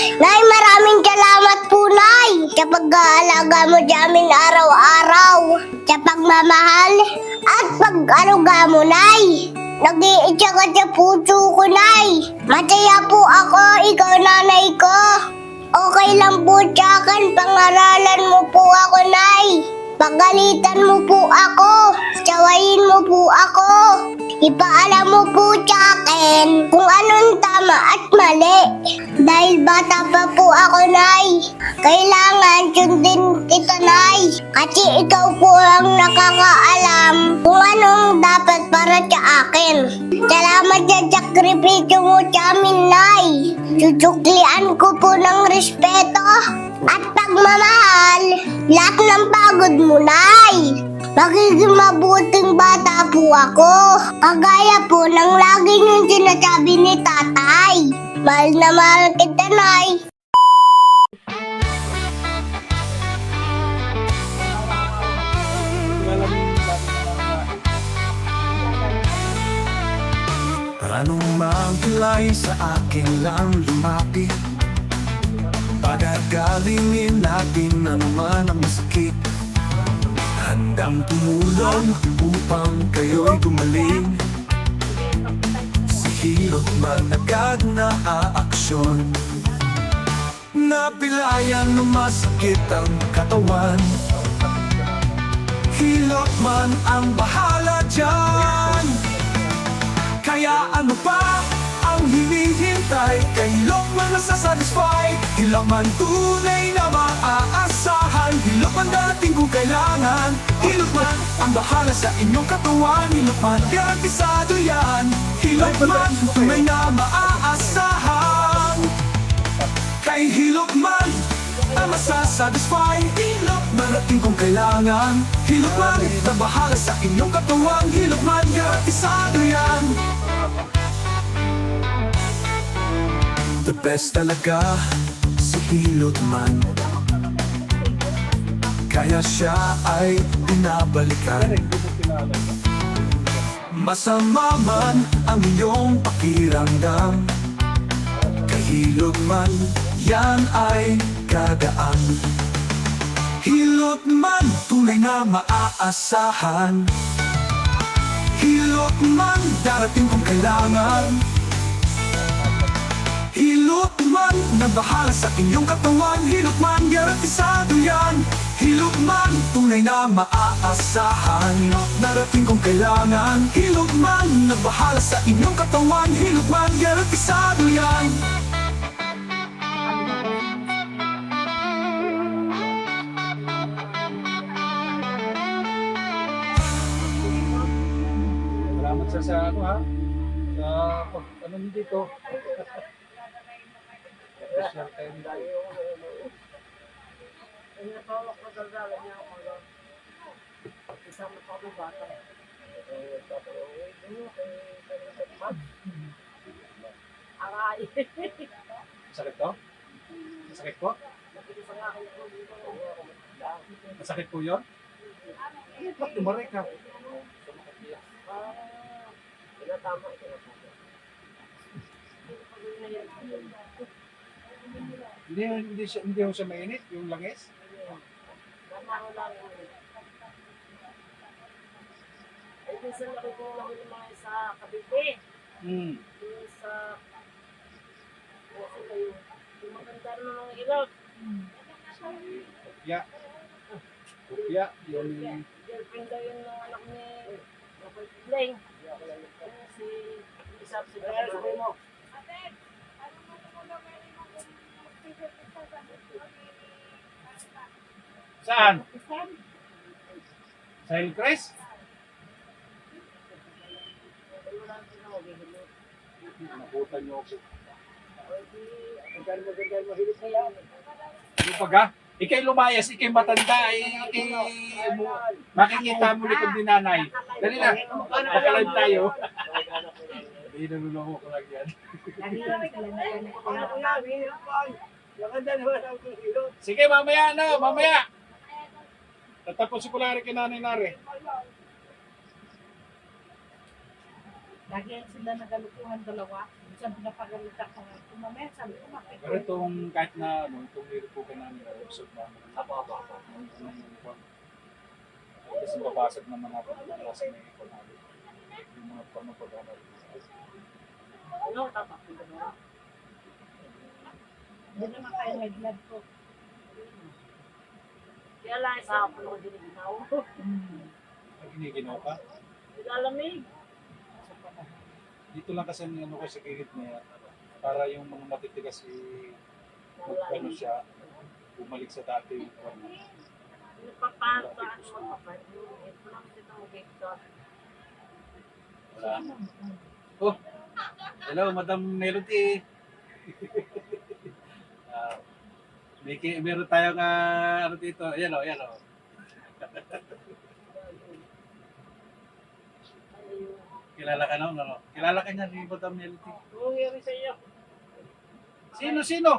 Nay, maraming salamat po, Nay, sa pag-aalaga mo sa amin araw-araw, sa pagmamahal, at pag-aruga mo, Nay. Nag-iitsa ka sa puso ko, Nay. Masaya po ako, ikaw nanay ko. Okay lang po sa akin, pangaralan mo po ako, Nay. Pagalitan mo po ako, sawayin mo po ako. Ipaalam mo po sa akin kung anong tama at mali. Dahil bata pa po ako, Nay. Kailangan sundin kita, Nay. Kasi ikaw po ang nakakaalam kung anong dapat para sa akin. Salamat sa sakripisyo mo sa amin, Nay. Susuklian ko po ng respeto at pagmamahal lahat ng pagod mo, Nay. Magiging mabuting bata po ako. Kagaya po ng lagi niyong sinasabi ni Tatay. Mahal na mahal kita, Nay. Anong magdalay sa akin lang lumapit? Pagagalingin natin naman ang sakit. Handang tumulong upang kayo'y gumaling. Si hilot man agad na aaksyon. Napilayan ng masakit ang katawan. Hilot man ang bahala dyan. Kaya ano pa ang hinihintay? Kay hilot man nasasatisfy. Hilot man tunay na maaasahan. Hilot man dating kung kailangan. Hilot man ang bahala sa inyong katawan. Hilot man garantisado yan. Hilot man tunay na maaasahan. Kay hilot man ang masasatisfy. Hilot man dating kung kailangan. Hilot man ang bahala sa inyong katawan. Hilot man garantisado yan. The best talaga si hilot man. Kaya siya ay binabalikan. Masama man ang iyong pakiramdam, kahilot man, yan ay gagaan. Hilot man, tunay na maaasahan. Hilot man, darating kung kailangan. Hilot man, nagbahala sa inyong katawan. Hilot man, garantisado yan. Hilot man, tunay na maaasahan. Darating kung kailangan. Hilot man, nagbahala sa inyong katawan. Hilot man, garantisado yan. Salamat sa ano ha. Sa ano dito. Special time tayo. Hawak na daldala niya ako lang. Isang pa ako bata. Aray. Masakit to? Masakit po? Masakit po yun? Ba't tumaray ka? Tinatama. Hindi ho siya mainit, yung langis? Tama ko lang. Ay, minsan nakikulong yung mga sa Cavite. Yung sa... Yung maganda na mga ilog. Kopya. Kopya, yung... Girlfriend daw yung anak ni Robert Blank. Si Isap si Blank. Saan? Sa Hillcrest? Nakutan niyo ako. Ano pa ga? Ikay lumayas, ikay matanda, makikita mo likod ni nanay. Dali na, pagka-live tayo. Hindi, naluloko ko lang yan. Sige, mamaya na, mamaya. Tatapos ko lang rin kay nanay nari. Lagi sila nagalukuhan dalawa. Minsan pinapagalitan ko nga. Kumamaya, sabi ko, bakit Pero itong kahit na ano, itong nilupukan namin, observe namin. Apo. Kasi babasag ng mga pagkakasa ng ipon namin. Yung mga pamapag-aral. Ano, tapak ko ba? Hindi naman kayo high blood ko. Kaya lang, sa hapon ako diniginaw. Pag hiniginaw ka, Nilalamig. dito lang kasi ang ano ko sa gilid niya para yung mga matitigas ano siya, bumalik sa dati yung ano. Nagpapaano sa ano magpapaano. Ito lang dito mag-ektor. Wala. Oh, hello, Madam Melody. Meron tayong ano dito. Ayan o, ayan o. Kilala ka na, no? Kilala ka niya ni Madam Melody. Ano nangyari sa iyo? Sino?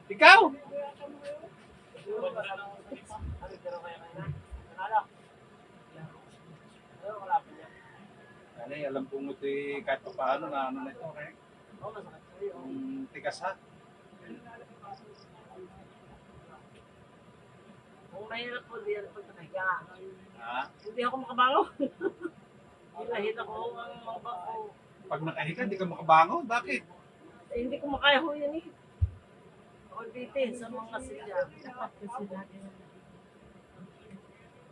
Ikaw? Alay, alam ko mo ito kahit pa paano na ano na ito. Okay? Yung tigas ha. Kung mahirap po, di ako nakahiga. Ha? Hindi ako makabango. Hinahit ako ang mga bako. Pag nakahiga, hindi ka makabangon. Bakit? Eh, hindi ko makaya ho yan eh. Ako bitin sa mga silya. Dapat kasi lagi na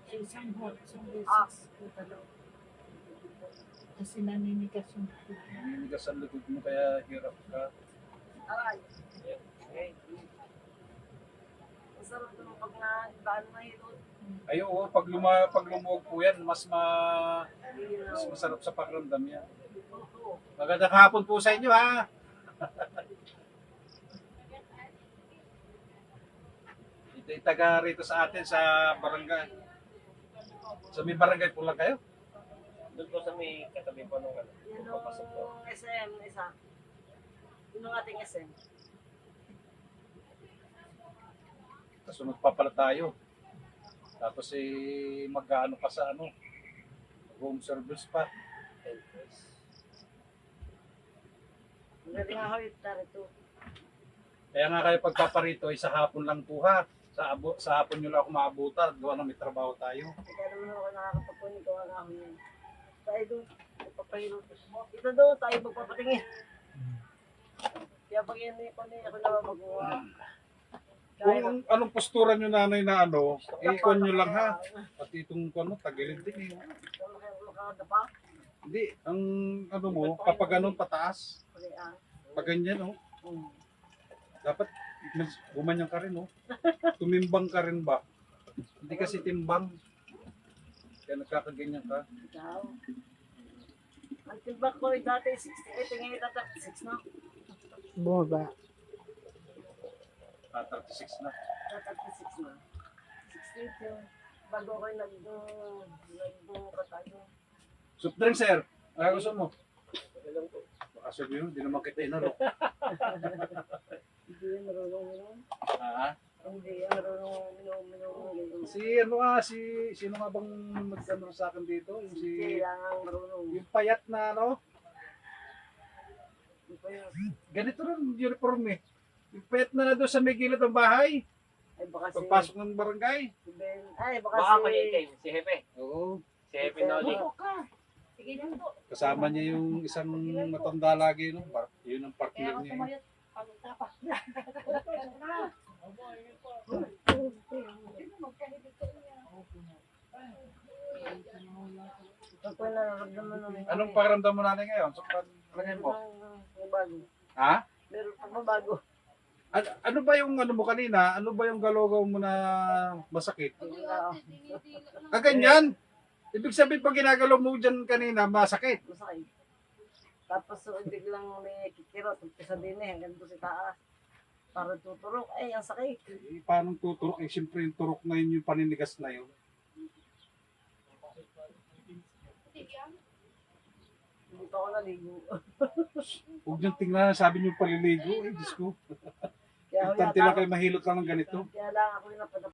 sa isang isang Ah. beses ko talaga. Kasi naninigas yung tubig. Naninigas ang likod mo kaya hirap ka. Aray. Masarap naman pag daan na hilot. Ay oo, pag lumuwag po yan, mas masarap sa pakiramdam yan. Oo. Magandang hapon po sa inyo ha. Ito yung taga rito sa atin sa barangay. Sa may barangay po lang kayo? Doon po sa may katabi po nung ano. Yun Papasok po. yung SM, isa. Yun yung ating SM. Kasunod pa pala tayo. Tapos mag-ano pa sa ano, home service pa. Galing ako yung tarito. Kaya nga kayo pagpaparito ay sa hapon lang po ha. Sa hapon nyo lang ako maabutan. Doon na may trabaho tayo. Kaya naman ako nakakapapunin ko ang ako yun. Tayo doon, magpapahilo. Ito doon, tayo magpapatingin. Kaya pag yan ko niya, ako naman magawa. Kung anong postura nyo nanay na ano, ikon nyo lang ha. Pati itong ano, tagilid din eh. Makakadapa. Hindi, ang ano mo, kapag ganun pataas, Kaya, pag ganyan oh, dapat gumanyan ka rin oh. Tumimbang ka rin ba? Hindi kasi timbang. Kaya nagkakaganyan ka. ikaw. Ang timbak ko ay dati 68, ngayon tatak 6 na. Bumaba. 36 na. Tatak 6 na. 68 yun. Bago ko nagkatayo. Soft drink sir, ano gusto mo? Baka sabihin mo, di naman kita inarok. Hindi yan marunong minum. Ah, Hindi yan marunong minum. sino nga bang nagtanong sa akin dito? Yung Kailangan marunong. yung payat na ano, Hindi pa yun. ganito rin yung uniform eh. Yung payat na doon sa may gilid ng bahay, Ay baka si... pagpasok ng barangay. si Ben. Ay baka Baka si... mag-iitim, si Hepe. Oo, Si Hepe Noli. Sige lang po. kasama niya yung isang matanda lagi, no? Yun ang partner niya. eh. Pagtapas. Ito po yung nararamdaman namin. Anong pakiramdam mo nanay ngayon? So, palagay mo? May bago. Ha? Meron pa bago. Ano ba yung ano mo kanina? Ano ba yung galogaw mo na masakit? Hindi na Ah, ganyan? Ibig sabihin pag ginagalaw mo dyan kanina, masakit. masakit. Tapos so, biglang may kikirot. Umpisa din eh, hanggang doon sa taas. Para tuturok. Ay, ang sakit. Eh, paano tuturok? Eh, siyempre yung turok na yun, yung paninigas na yun. Hindi pa ako naligo. Huwag niyong tingnan, sabi niyo paliligo. Eh, Diyos ko. Kaya Importante lang kayo mahilot lang ng ganito. Kaya lang ako yung napadap.